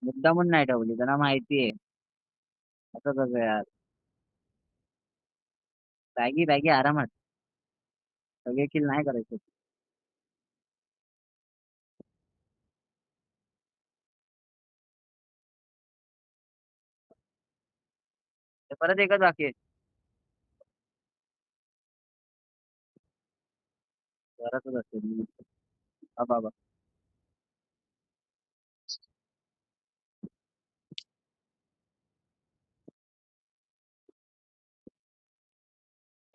मुद्दामून नाही ठेवली, त्यांना माहिती आहे. असं कसं यार. बॅगी बॅगी आरामात. सगळे किल नाही करायचे. ते परत एकच बाकी आहे. घरातच असेल. बाबा.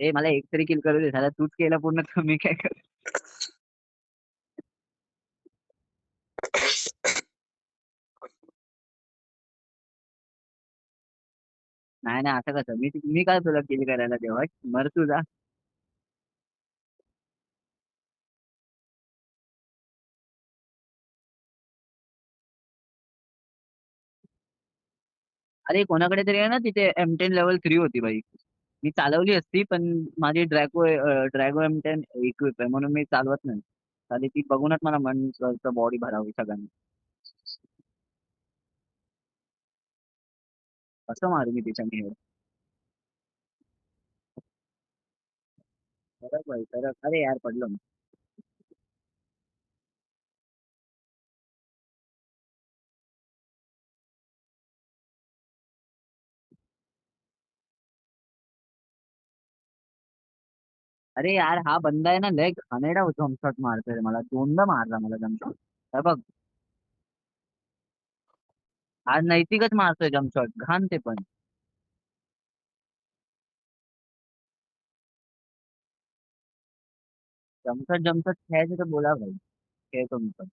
ए मला एक तरी किल करू दे, झाला तूच केला पूर्ण तर मी काय करू. नाही नाही, असं कसं, मी काय तुला किल करायला तेव्हा मर तुझा. अरे कोणाकडे तरी आहे ना तिथे M10 लेवल 3 होती बाई. मी चालवली असती पण माझी ड्रॅगो M10 इक्विप आहे म्हणून मी चालवत नाही. चालेल ती बघूनच मला मन बॉडी भरावी सगळ्यांनी. कसं मारू मी तिच्या मी. खरंच भाई खरंच, अरे यार पडलो मी. अरे यार हा बंदा आहे ना लय घाणेरडा जम्पशॉट मारतोय, मला दोनदा मारला मला जम्पशॉट. हे बघ, आज नैतिकच मारतोय जम्पशॉट घाण ते पण. जमसट जमसट खेळायचं तर बोला भाई, खेळतो मी पण.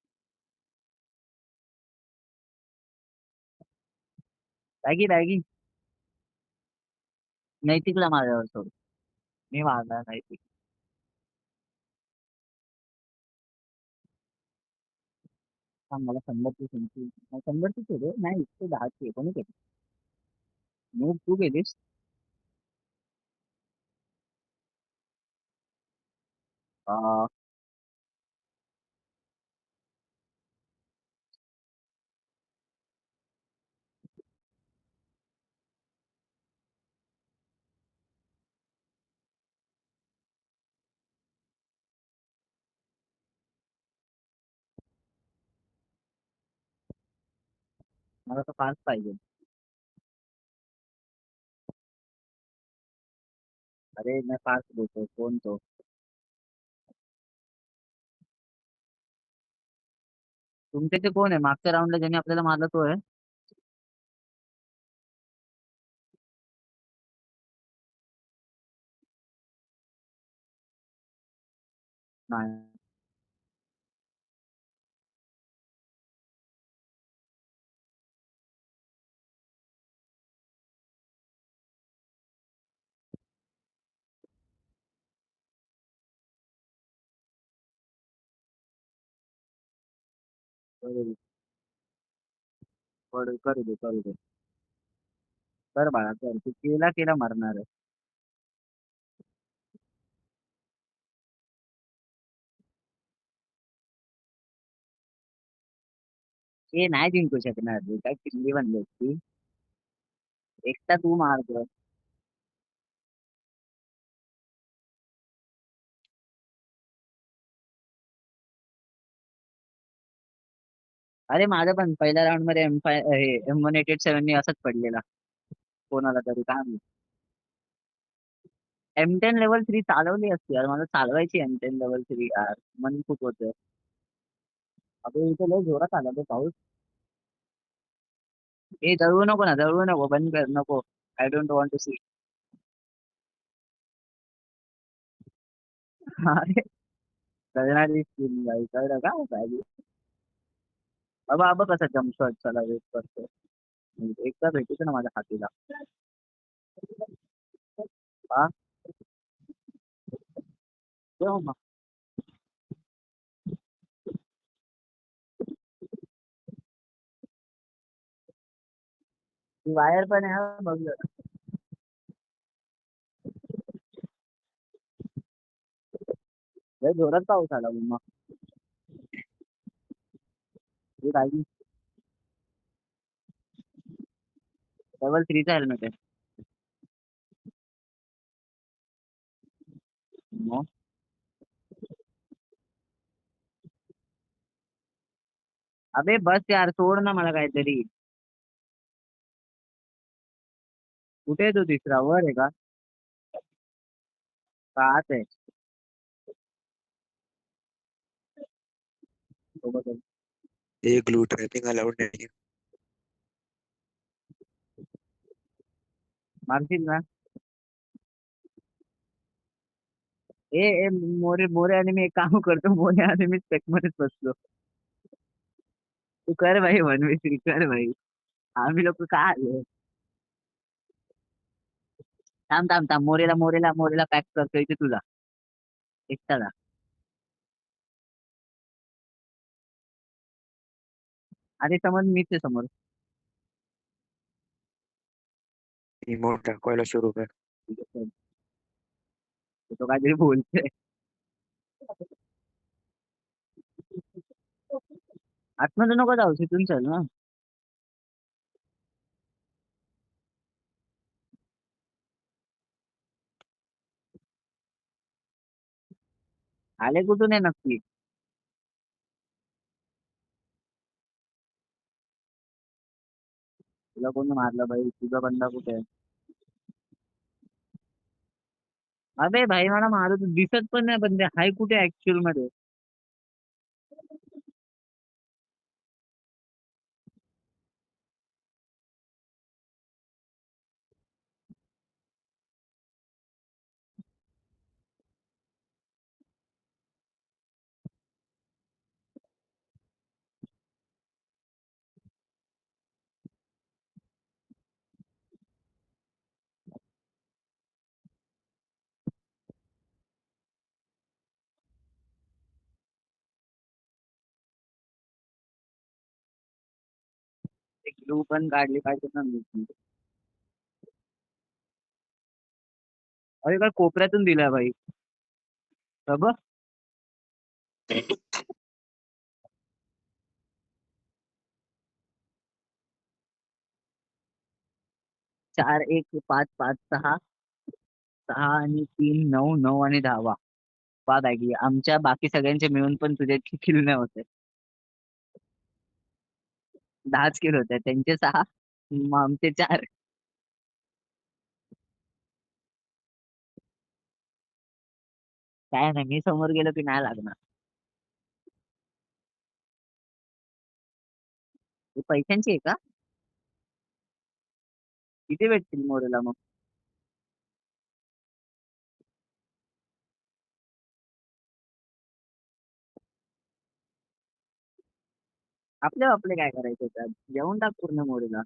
Baggy baggy. नैतिकला माझ्यावर सोड. मी मारला नैतिक. सांग मला 100ची संख्या. 100चीच होते नाही, 110ची कोणी केली. मग तू केलीस. अं, मला तर फास्ट पाहिजे. अरे मैं फास्ट देतो कोण तो. तुमचे ते कोण आहे मागच्या राऊंडला ज्यांनी आपल्याला मारला तो आहे. नाही. करू दे करू दे करू दे. कर बाळा कर, तू केला केला मरणार आहे. हे नाही जिंकू शकणार रे, काय किल्ली बनली ती. एकटा तू मारतो. अरे माझं पण पहिल्या राऊंड मध्ये M187 असंच पडलेला. कोणाला तरी काय माहित. M10 लेवल 3 चालवली असती यार, मला चालवायची M10 लेवल 3 यार. मन खूप होतं. अबे इथे लय जोरात आला बे पाऊस. हे जळवू नको ना, जळवू नको, बंद कर नको. I don't want to see. अरे कळणारी स्किन बाई, कळलं का पाहिजे. बाबा अब कसा जम्पशॉट चला वेट करतो. एकदा भेटू ना माझ्या हातीला. हा ठेव मग. ती वायर पण आहे हा, बघ जरा. लय जोरात पाऊस आला मग. ती राहिली. लेवल 3चा हेल्मेट आहे. मग अबे बस यार, सोड ना मला काहीतरी. कुठे आहे तो तिसरा, वर आहे का? का आत आहे? सोबत आहे. ये ग्लू ट्रैपिंग अलाउड नहीं है। मारशील ना? ए ए, मोरे मोरे आणि मी एक काम करतो, मोरे आणि मी स्पेक मध्येच बसलो. तू कर भाई, 1v3 कर भाई. आम्ही लोक काय आलो. थांब थांब थांब, मोरेला मोरेला मोरेला पॅक करतो इथे तुला, एकटाला. अरे समज मीच आहे समोर. इमोट दाखवायला सुरू कर. ठीक आहे, चल. तो काहीतरी बोलतोय. आतमध्ये नको जाऊ, तिथून चल ना. आले कुठून आहे नक्की? तुला कोणी मारलं भाई? तुझा बंदा कुठे आहे? अबे भाई मला मारू दिसत पण नाही, बंदे हाय कुठे ऍक्च्युअल मध्ये? एक ग्लू पण काढली पाहिजे ना मी. अरे काय कोपऱ्यातून दिलाय भाई. बघ. 4 1 5 5 6, 6 आणि 3 9 9 आणि 10. बाद आहे की आमच्या बाकी सगळ्यांचे मिळून पण तुझे किल नाही होते. 10च किल होते, त्यांचे 6, मग आमचे 4. काय नाही, मी समोर गेलो की नाही लागणार. हे पैशांची आहे का? किती भेटतील मोरेला मग? आपले आपले काय करायचे त्यात, जेवण टाक पूर्ण मोरेला.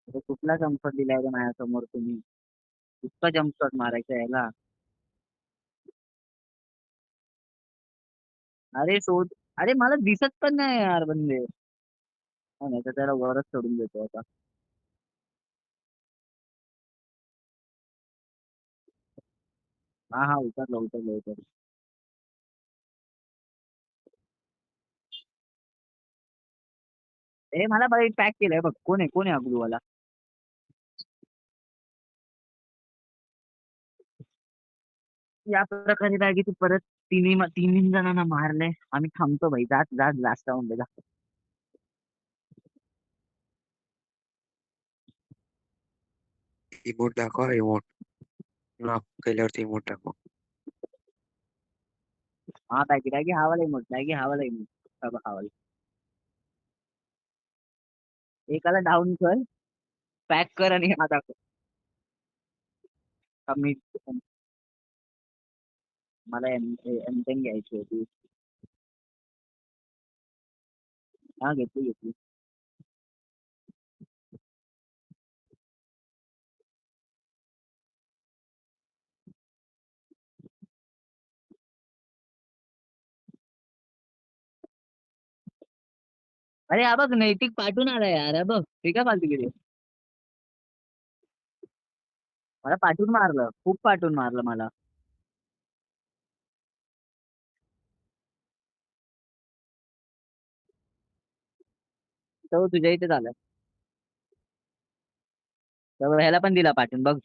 अरे कुठला जम्पशॉट दिलाय रे माझ्यासमोर तुम्ही? इतका जम्पशॉट मारायचा याला? अरे शोध. अरे मला दिसत पण नाही यार बंदे. हा, नाही तर त्याला वरच सोडून देतो आता. हा हा, उतरलो उतरलो उतरलो. ए मला बघ, पॅक केलंय बघ, कोण आहे अब्रूवाला? या प्रकारे बॅगी तू परत तिन्ही जणांना मारलंय. आम्ही थांबतो भाई, जात जात लास्ट राऊंड जा. इमोट दाखवा इमोट. नॉक केल्यावरती इमोट दाखव. हा बॅगी बॅगी हावाला मग, बॅगी हावाला मग हावाला. एकाला डाऊन कर, पॅक कर आणि हा दाखव. कमी. मला M10 घ्यायची होती. हा घेतली घेतली. अरे हा बघ, नैतिक पाठवून आला यार, हा बघ. ठीक आहे फालतू गेले. मला पाठून मारलं. खूप पाठून मारलं मला. तो तुझ्या इथे झाला. तर ह्याला पण दिला पाठून बघ.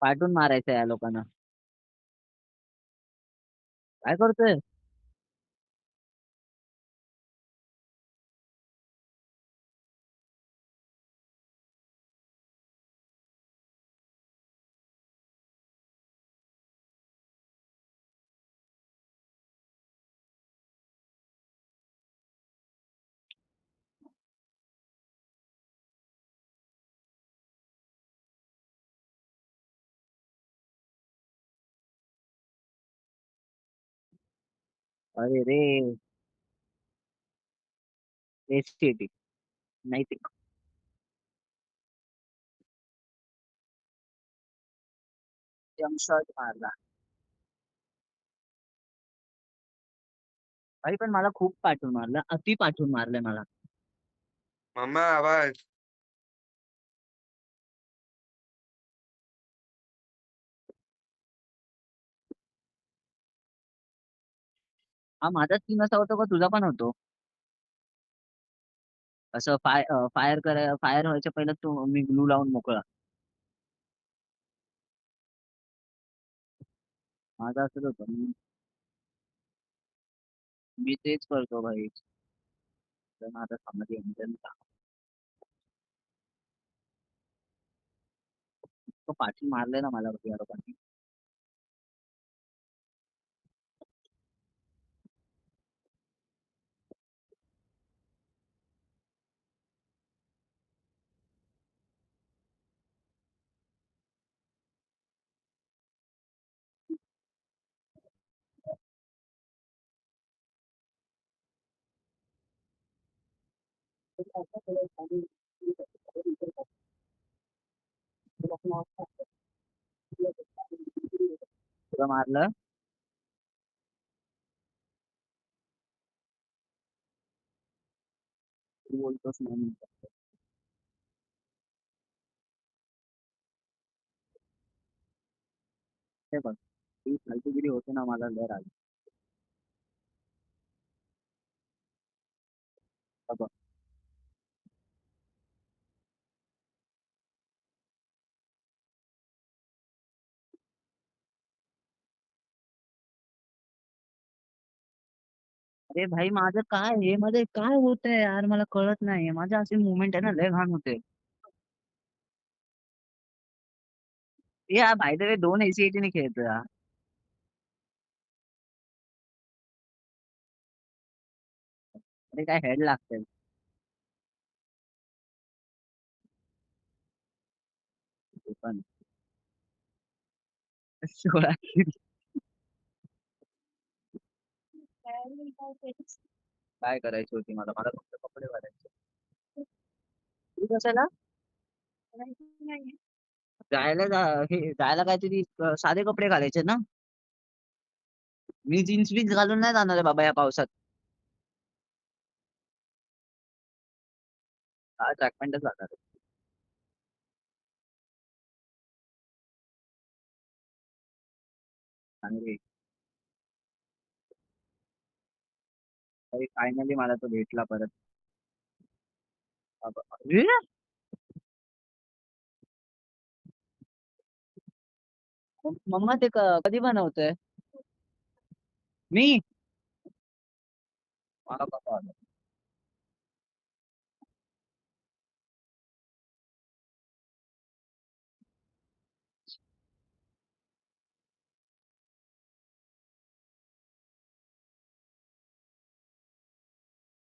पाठून मारायचं या लोकांना. काय करतोय? अरे रे. एसटीटी. नाही ते. जंप शॉट मारला. भाई पण मला खूप पाठून मारलं. अति पाठून मारलंय मला. मम्मा आवाज. हा माझाच टीम असा होतो का तुझा पण होतो? असं फायर व्हायच्या पहिलं तू मी ग्लू लावून मोकळा. माझा असंच होतं. मी तेच करतो भाई. तर माझा समज पाठी मारले ना मला या लोकांनी. तुला मारलं. तू बोलतोस म्हणून. हे बघ ती फालतूगिरी होते ना मला लय राग. हे बघ. अरे भाई माझं काय हे मध्ये काय होतंय यार मला कळत नाही. माझ्या अशी मुवमेंट आहे ना लय घाण होते. या बाय द वे 2 एसीएटी ने खेळतोय हा. अरे काय हेड लागतंय. ते पण 16 किल. काय करायची होती मला मला फक्त कपडे घालायचे. तू कशाला? जायला काहीतरी साधे कपडे घालायचे ना. मी जीन्स बीन्स घालून नाही जाणार आहे बाबा या पावसात. हा ट्रॅक पॅन्टच घालणार आहे. चांगली. फायनली मला तो भेटला परत. अरे मम्मा ते कधी बनवतोय? मी मला कसं आलं.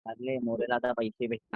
लागले मोरेला आता पैसे भेटणार.